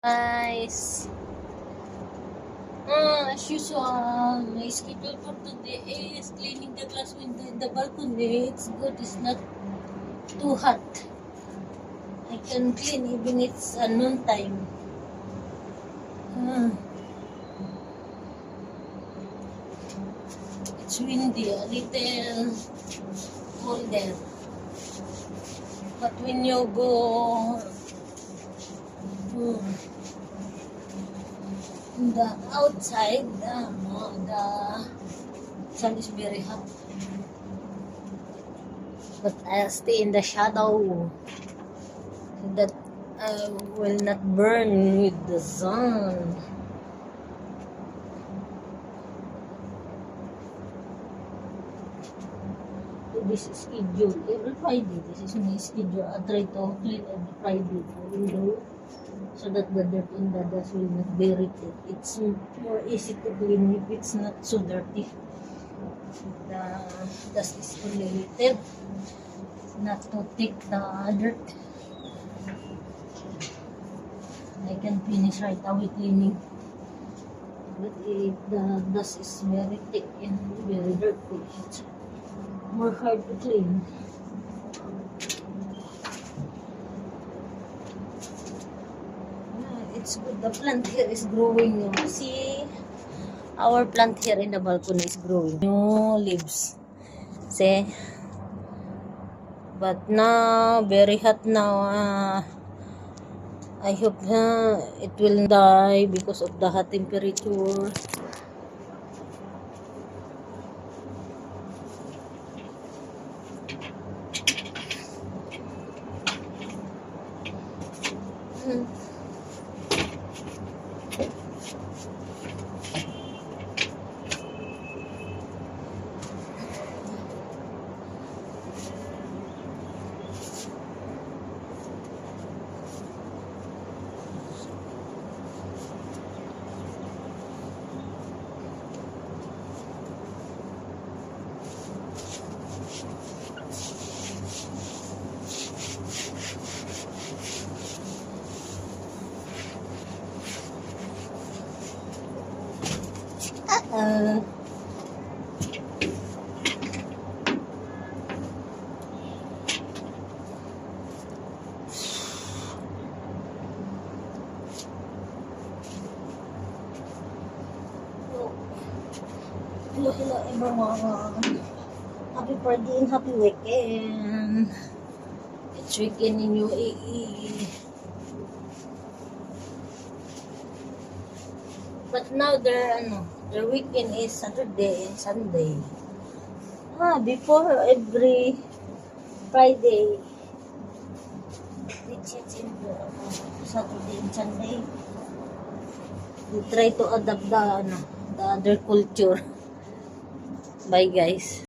Guys, as usual, my schedule for today is cleaning the glass window in the balcony. It's good, it's not too hot. I can clean even it's noon time. It's windy, a little colder. But when you go in the outside, the sun is very hot. But I'll stay in the shadow so that I will not burn with the sun. This is schedule every Friday. This is my schedule. I try to clean every Friday the window so that the dirt and the dust will not be irritated. It's more easy to clean if it's not so dirty. The dust is related, not to take the dirt. I can finish right away cleaning. But if the dust is very thick and very dirty, it's more hard to clean. It's good. The plant here is growing. You see, our plant here in the balcony is growing. New leaves. See? But now, very hot now. I hope it will die because of the hot temperature. Hello everyone. Happy Friday and happy weekend. It's weekend in UAE. But now their weekend is Saturday and Sunday. Before every Friday, it's in Saturday and Sunday. We try to adapt the other culture. Bye guys.